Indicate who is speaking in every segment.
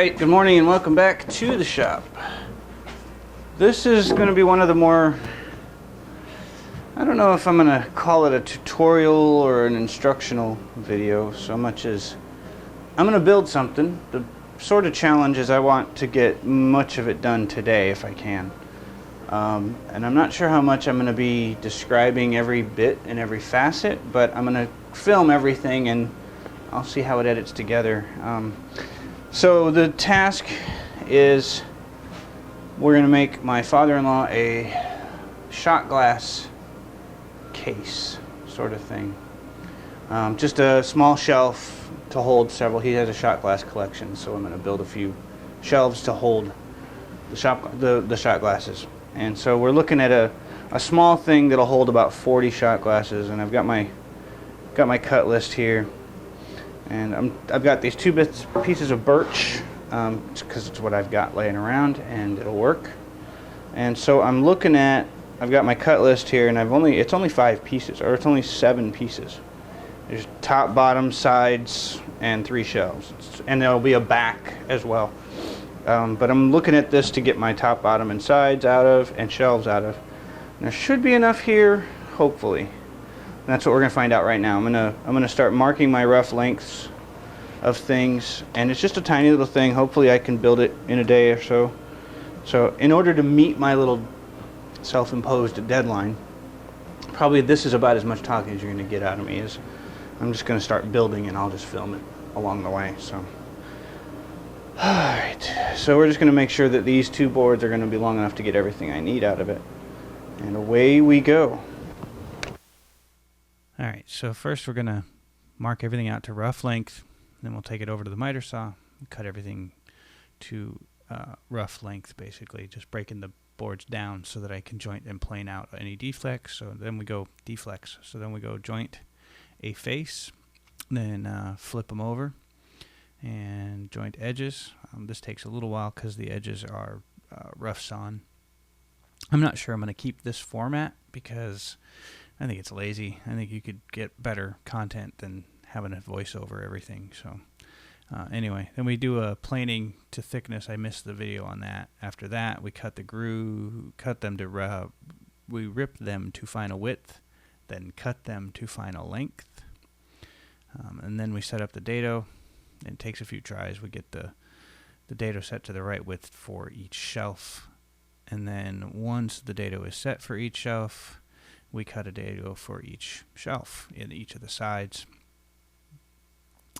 Speaker 1: Alright, good morning and welcome back to the shop. This is going to be one of the more, I don't know if I'm going to call it a tutorial or an instructional video so much as I'm going to build something. The sort of challenge is I want to get much of it done today if I can. And I'm not sure how much I'm going to be describing every bit and every facet, but I'm going to film everything and I'll see how it edits together. So the task is we're going to make my father-in-law a shot glass case sort of thing. Just a small shelf to hold several. He has a shot glass collection, so I'm going to build a few shelves to hold the shot glasses. And so we're looking at a small thing that'll hold about 40 shot glasses, and I've got my cut list here. And I've got these pieces of birch, because it's what I've got laying around, and it'll work. And so I'm looking at, I've got my cut list here, and it's only 5 pieces, or it's only 7 pieces. There's top, bottom, sides, and 3 shelves. And there'll be a back as well. But I'm looking at this to get my top, bottom, and sides out of, and shelves out of. And there should be enough here, hopefully. And that's what we're going to find out right now. I'm gonna start marking my rough lengths of things, and it's just a tiny little thing. Hopefully I can build it in a day or so. So in order to meet my little self-imposed deadline, probably this is about as much talking as you're going to get out of me. Is I'm just going to start building and I'll just film it along the way. So alright, so we're just going to make sure that these 2 boards are going to be long enough to get everything I need out of it, and away we go. Alright, so first we're going to mark everything out to rough length, then we'll take it over to the miter saw and cut everything to rough length, basically, just breaking the boards down so that I can joint and plane out any deflects. So then we go joint a face, then flip them over and joint edges. This takes a little while because the edges are rough sawn. I'm not sure I'm going to keep this format because I think it's lazy. I think you could get better content than having a voice over everything. So anyway, then we do a planing to thickness. I missed the video on that. After that, we cut the groove, we rip them to final width, then cut them to final length. And then we set up the dado. It takes a few tries. We get the dado set to the right width for each shelf. And then once the dado is set for each shelf, we cut a dado for each shelf in each of the sides.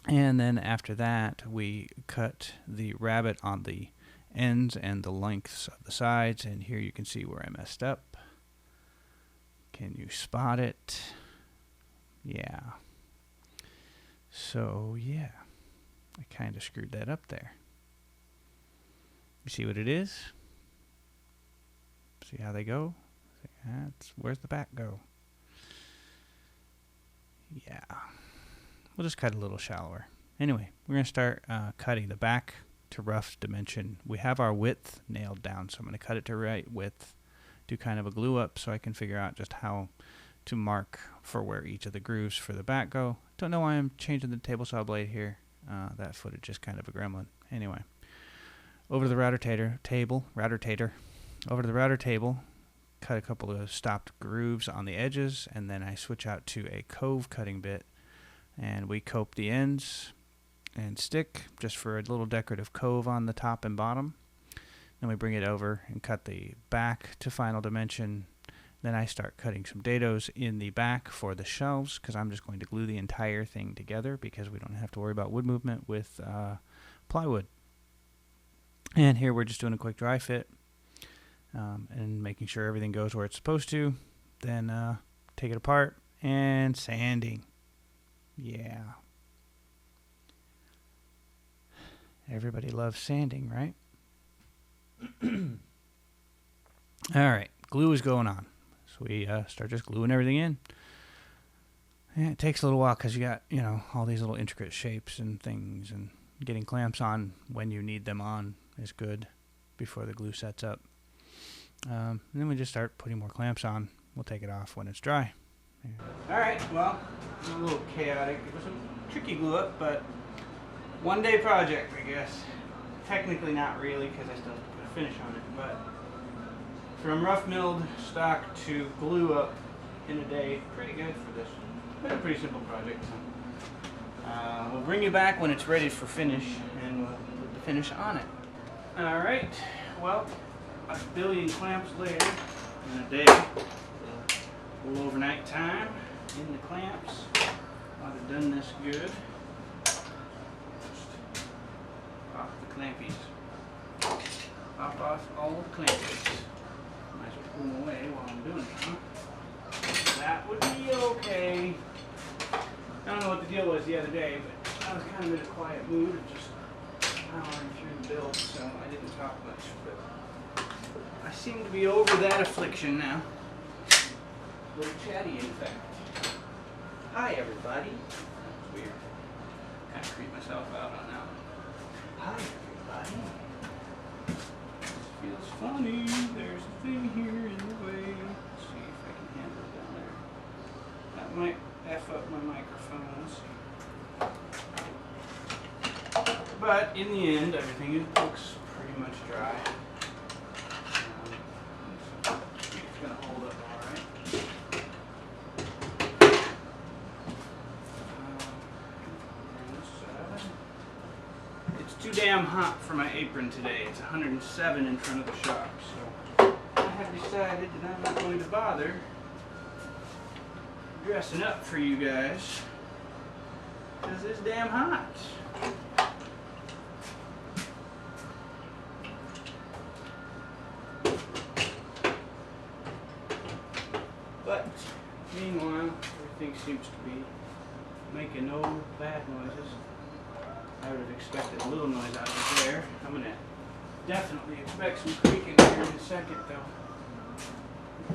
Speaker 1: And then after that, we cut the rabbet on the ends and the lengths of the sides. And here you can see where I messed up. Can you spot it? Yeah. So, yeah. I kind of screwed that up there. You see what it is? See how they go? Where's the back go? Yeah. We'll just cut a little shallower. Anyway, we're going to start cutting the back to rough dimension. We have our width nailed down, so I'm going to cut it to right width, do kind of a glue up so I can figure out just how to mark for where each of the grooves for the back go. Don't know why I'm changing the table saw blade here. That footage is kind of a gremlin. Anyway, over to the router table, cut a couple of stopped grooves on the edges, and then I switch out to a cove cutting bit, and we cope the ends and stick just for a little decorative cove on the top and bottom. Then we bring it over and cut the back to final dimension. Then I start cutting some dados in the back for the shelves, because I'm just going to glue the entire thing together because we don't have to worry about wood movement with plywood. And here we're just doing a quick dry fit and making sure everything goes where it's supposed to. Then take it apart and sanding. Yeah. Everybody loves sanding, right? All right, glue is going on. So we start just gluing everything in. And it takes a little while because you got, all these little intricate shapes and things, and getting clamps on when you need them on is good before the glue sets up. And then we just start putting more clamps on. We'll take it off when it's dry. Yeah. Alright, well, a little chaotic. It was a tricky glue up, but one day project, I guess. technically not really because I still have to put a finish on it, but from rough milled stock to glue up in a day, pretty good for this. But a pretty simple project. So, we'll bring you back when it's ready for finish, and we'll put the finish on it. Alright, well, a billion clamps later, in a day, a little overnight time in the clamps. I'd have done this good. Just off the clampies. Pop off all the clampies. Might as well pull them away while I'm doing it, huh? That would be okay. I don't know what the deal was the other day, but I was kind of in a quiet mood and just powering through the build, so I didn't talk much. But I seem to be over that affliction now. A little chatty, in fact. Hi, everybody. That was weird. Kind of creeped myself out on that one. Hi, everybody. This feels funny. There's a thing here in the way. Let's see if I can handle it down there. That might F up my microphone. Let's see. But in the end, everything looks pretty much dry. So it's going to hold up all right. It's too damn hot for my apron today. It's 107 in front of the shop, so I have decided that I'm not going to bother dressing up for you guys because it's damn hot. But meanwhile, everything seems to be making no bad noises. I would have expected a little noise out of it there. I'm going to definitely expect some creaking here in a second, though.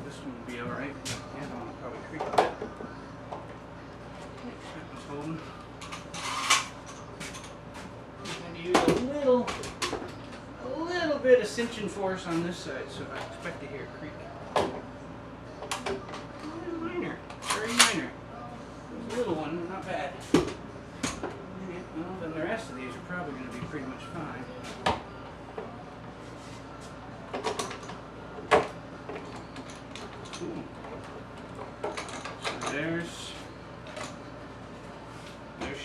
Speaker 1: This one will be alright. The other one will probably creak a bit. That was holding. I'm going to use a little bit of cinching force on this side, so I expect to hear it creak. Minor, very minor. It was a little one, not bad. Well, then the rest of these are probably going to be pretty much fine. So there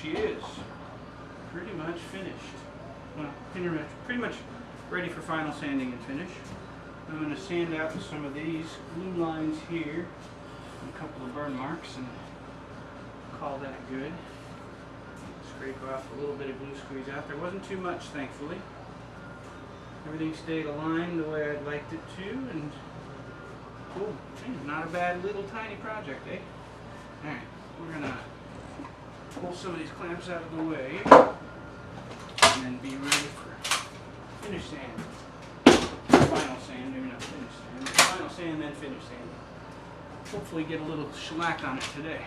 Speaker 1: she is. Pretty much finished. Well, pretty much ready for final sanding and finish. I'm going to sand out some of these glue lines here, and a couple of burn marks, and call that good. Scrape off a little bit of glue squeeze out. There wasn't too much, thankfully. Everything stayed aligned the way I'd liked it to, and cool. Hey, not a bad little tiny project, eh? Alright, we're gonna pull some of these clamps out of the way and then be ready for finish sand. Final sand, maybe not finish sand. Final sand, then finish sand. Hopefully get a little shellac on it today.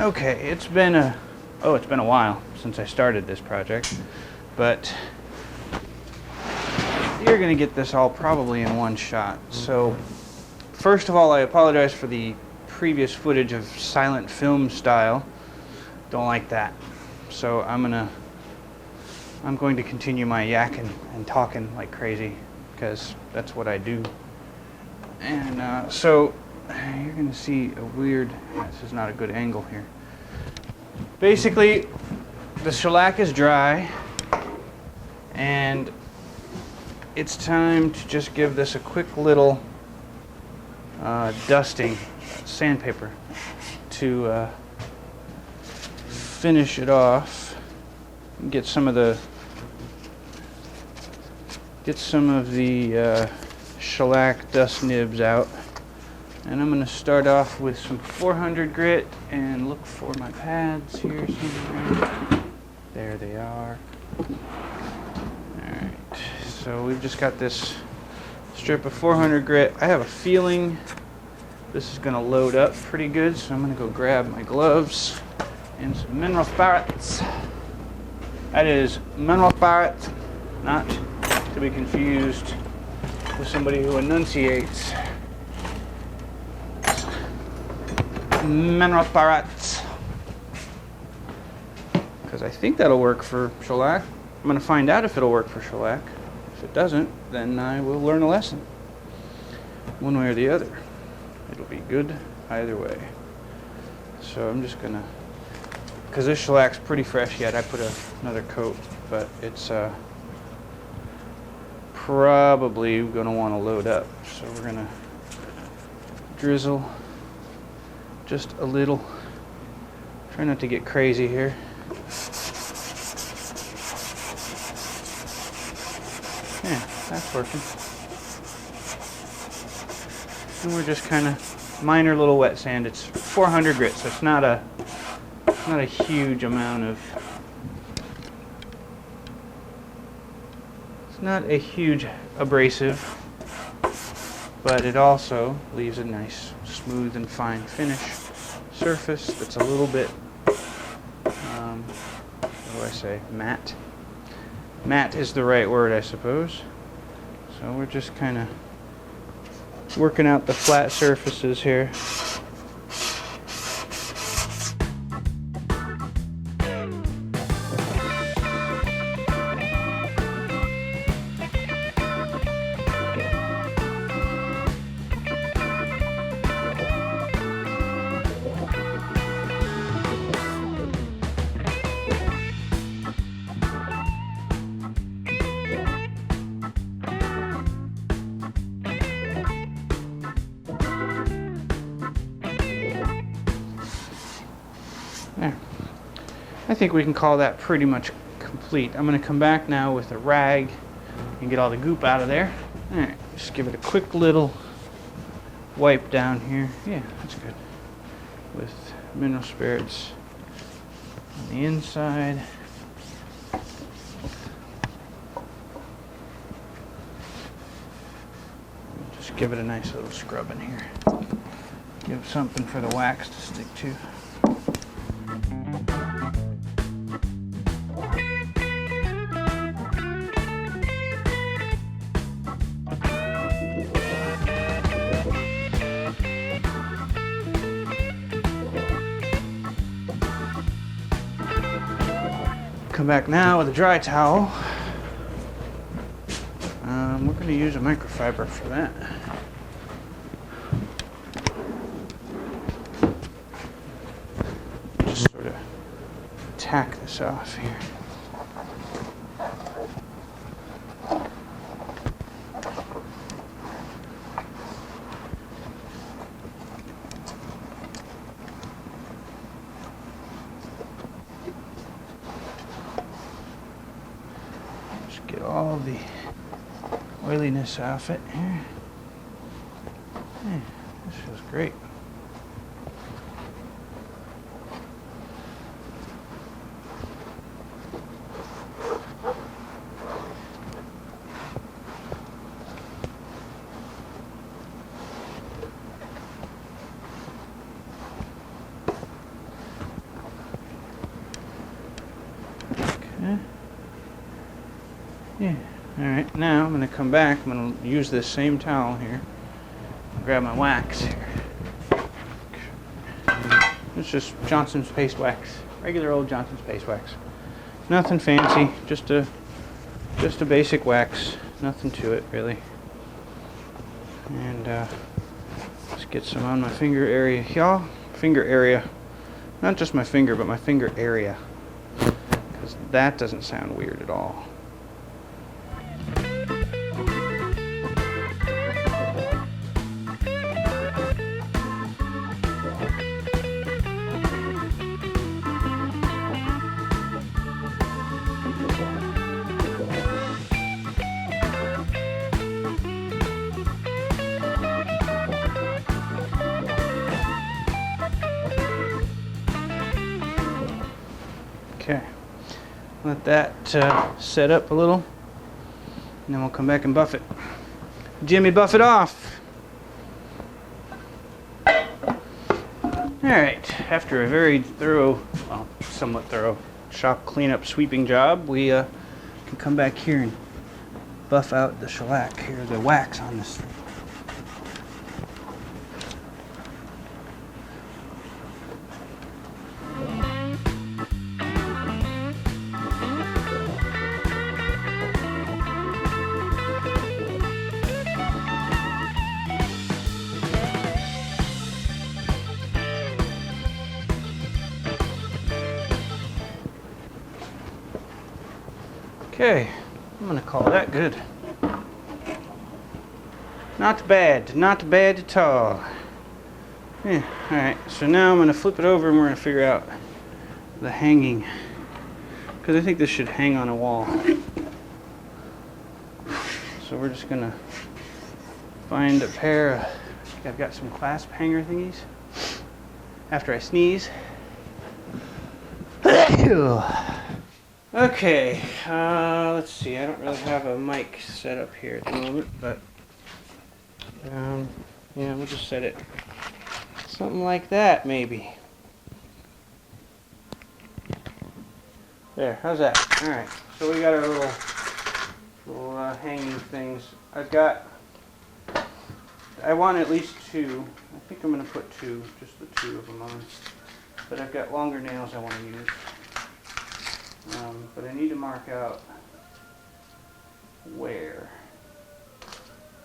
Speaker 1: Okay, it's been a while since I started this project, but you're going to get this all probably in one shot. So, first of all, I apologize for the previous footage of silent film style. Don't like that. So I'm going to continue my yakking and talking like crazy, because that's what I do. And so you're going to see a weird, this is not a good angle here. Basically, the shellac is dry, and it's time to just give this a quick little dusting, sandpaper, to finish it off and get some of the shellac dust nibs out. And I'm going to start off with some 400 grit and look for my pads here somewhere. There they are. Alright, so we've just got this strip of 400 grit. I have a feeling this is going to load up pretty good, so I'm going to go grab my gloves and some mineral spirits. That is mineral spirits, not to be confused with somebody who enunciates. Mineral spirits. Because I think that'll work for shellac. I'm going to find out if it'll work for shellac. If it doesn't, then I will learn a lesson. One way or the other. It'll be good either way. So I'm just going to, because this shellac's pretty fresh yet, I put another coat, but it's probably going to want to load up. So we're going to drizzle just a little. Try not to get crazy here. Yeah, that's working. And we're just kind of minor little wet sand. It's 400 grit, so it's not a huge amount of. It's not a huge abrasive, but it also leaves a nice, smooth and fine finish surface that's a little bit, what do I say, matte? Matte is the right word, I suppose. So we're just kind of working out the flat surfaces here. There. I think we can call that pretty much complete. I'm going to come back now with a rag and get all the goop out of there. Alright, just give it a quick little wipe down here. Yeah, that's good. With mineral spirits on the inside. Just give it a nice little scrub in here. Give something for the wax to stick to. Come back now with a dry towel. We're going to use a microfiber for that. Just sort of tack this off here. Get all the oiliness off it here. Yeah, this feels great. Okay. Yeah, alright, now I'm going to come back, I'm going to use this same towel here, grab my wax here. It's just Johnson's paste wax, regular old Johnson's paste wax. Nothing fancy, just a basic wax, nothing to it really. And let's get some on my finger area, y'all. Finger area, not just my finger, but my finger area, because that doesn't sound weird at all. Okay, let that set up a little, and then we'll come back and buff it. Jimmy, buff it off. Alright, after a very thorough, well, somewhat thorough shop cleanup sweeping job, we can come back here and buff out the shellac here, the wax on this. Okay, I'm gonna call that good. Not bad at all. Yeah, alright, so now I'm gonna flip it over and we're gonna figure out the hanging, because I think this should hang on a wall. So we're just gonna find a pair of, I've got some clasp hanger thingies after I sneeze. Okay, let's see, I don't really have a mic set up here at the moment, but yeah, we'll just set it something like that, maybe. There, how's that? Alright, so we got our little hanging things. I want at least two. I think I'm going to put two, just the two of them on. But I've got longer nails I want to use. But I need to mark out where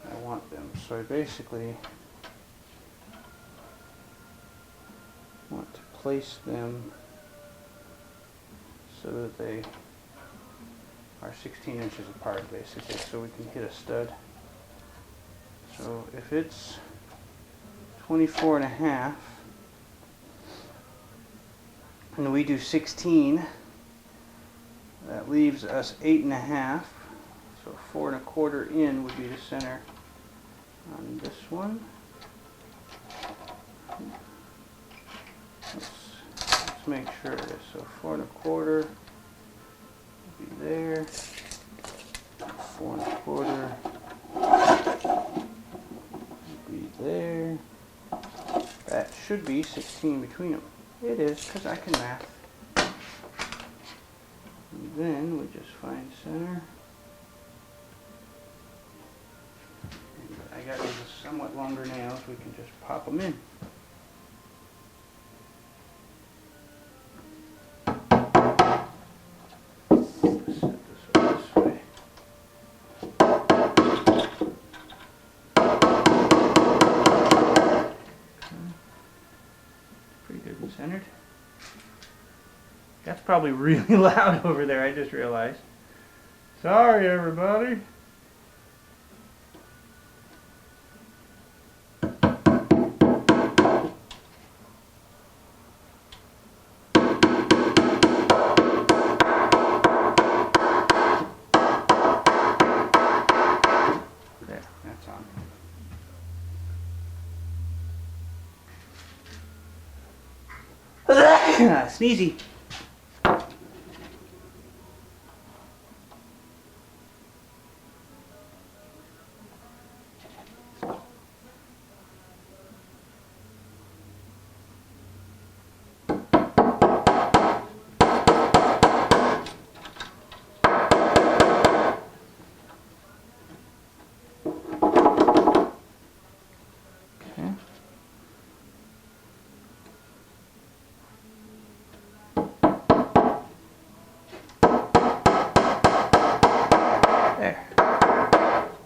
Speaker 1: I want them. So I basically want to place them so that they are 16 inches apart, basically, so we can hit a stud. So if it's 24 and a half, and we do 16, that leaves us 8 and a half. So 4 1/4 in would be the center on this one. Let's make sure it is. So 4 1/4 would be there. 4 1/4 would be there. That should be 16 between them. It is, because I can math. And then we just find center. And I got these somewhat longer nails, we can just pop them in. Set this way. Pretty good and centered. That's probably really loud over there, I just realized. Sorry, everybody. There, that's on. Sneezy.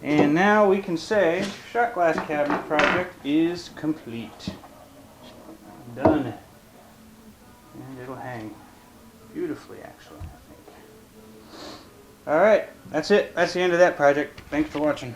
Speaker 1: And now we can say shot glass cabinet project is complete. Done. And it'll hang beautifully, actually, I think. Alright, that's it. That's the end of that project. Thanks for watching.